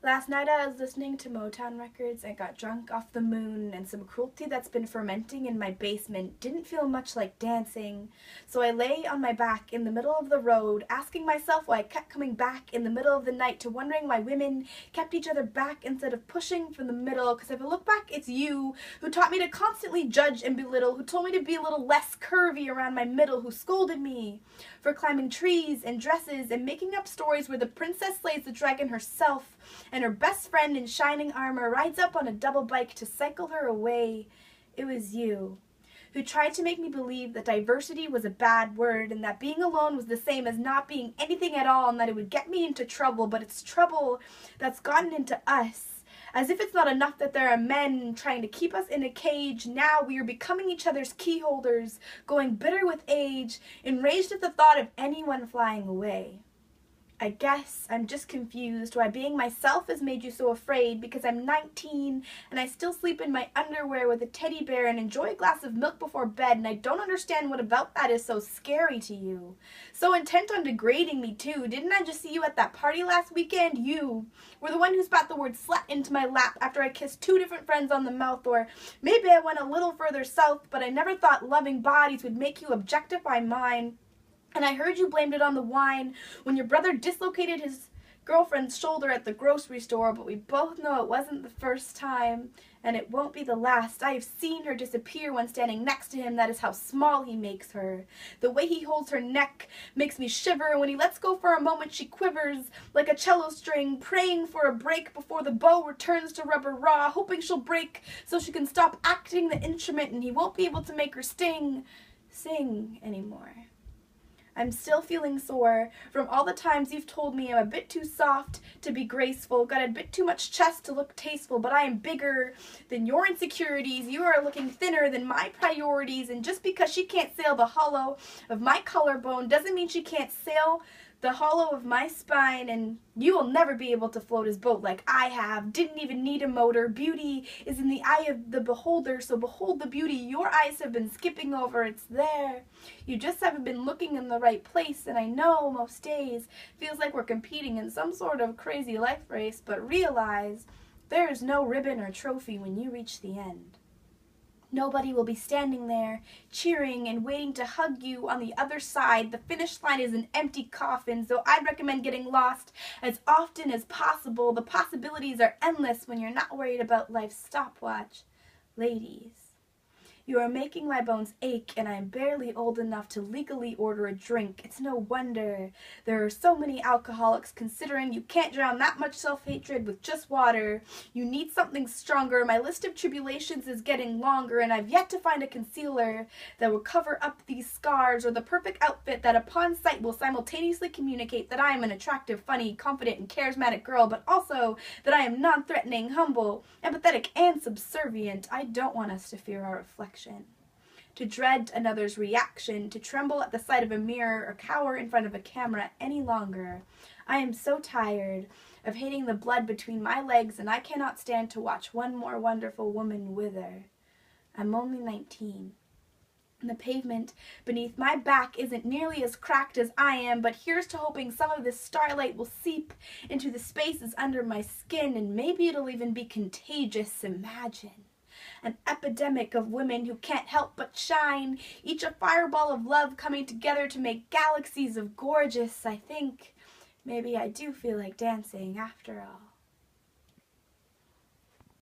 Last night I was listening to Motown records and got drunk off the moon, and some cruelty that's been fermenting in my basement didn't feel much like dancing. So I lay on my back in the middle of the road, asking myself why I kept coming back in the middle of the night, to wondering why women kept each other back instead of pushing from the middle. Because if I look back, it's you who taught me to constantly judge and belittle, who told me to be a little less curvy around my middle, who scolded me for climbing trees and dresses and making up stories where the princess slays the dragon herself, and her best friend in shining armor rides up on a double bike to cycle her away. It was you who tried to make me believe that diversity was a bad word, and that being alone was the same as not being anything at all, and that it would get me into trouble. But it's trouble that's gotten into us. As if it's not enough that there are men trying to keep us in a cage, now we are becoming each other's key holders, going bitter with age, enraged at the thought of anyone flying away. I guess I'm just confused why being myself has made you so afraid, because I'm 19 and I still sleep in my underwear with a teddy bear and enjoy a glass of milk before bed, and I don't understand what about that is so scary to you. So intent on degrading me too. Didn't I just see you at that party last weekend? You were the one who spat the word slut into my lap after I kissed 2 different friends on the mouth. Or maybe I went a little further south, but I never thought loving bodies would make you objectify mine. And I heard you blamed it on the wine when your brother dislocated his girlfriend's shoulder at the grocery store, but we both know it wasn't the first time, and it won't be the last. I have seen her disappear when standing next to him. That is how small he makes her. The way he holds her neck makes me shiver, and when he lets go for a moment, she quivers like a cello string, praying for a break before the bow returns to rubber raw, hoping she'll break so she can stop acting the instrument, and he won't be able to make her sing anymore. I'm still feeling sore from all the times you've told me I'm a bit too soft to be graceful, got a bit too much chest to look tasteful, but I am bigger than your insecurities. You are looking thinner than my priorities, and just because she can't sail the hollow of my collarbone doesn't mean she can't sail the hollow of my spine, and you will never be able to float his boat like I have. Didn't even need a motor. Beauty is in the eye of the beholder, so behold the beauty your eyes have been skipping over. It's there. You just haven't been looking in the right place, and I know most days feels like we're competing in some sort of crazy life race, but realize there is no ribbon or trophy when you reach the end. Nobody will be standing there, cheering and waiting to hug you on the other side. The finish line is an empty coffin, so I'd recommend getting lost as often as possible. The possibilities are endless when you're not worried about life's stopwatch. Ladies, you are making my bones ache, and I am barely old enough to legally order a drink. It's no wonder there are so many alcoholics, considering you can't drown that much self-hatred with just water. You need something stronger. My list of tribulations is getting longer, and I've yet to find a concealer that will cover up these scars, or the perfect outfit that upon sight will simultaneously communicate that I am an attractive, funny, confident, and charismatic girl, but also that I am non-threatening, humble, empathetic, and subservient. I don't want us to fear our reflection, to dread another's reaction, to tremble at the sight of a mirror, or cower in front of a camera any longer. I am so tired of hating the blood between my legs, and I cannot stand to watch one more wonderful woman wither. I'm only 19. And the pavement beneath my back isn't nearly as cracked as I am, but here's to hoping some of this starlight will seep into the spaces under my skin, and maybe it'll even be contagious. Imagine an epidemic of women who can't help but shine, each a fireball of love coming together to make galaxies of gorgeous. I think maybe I do feel like dancing after all.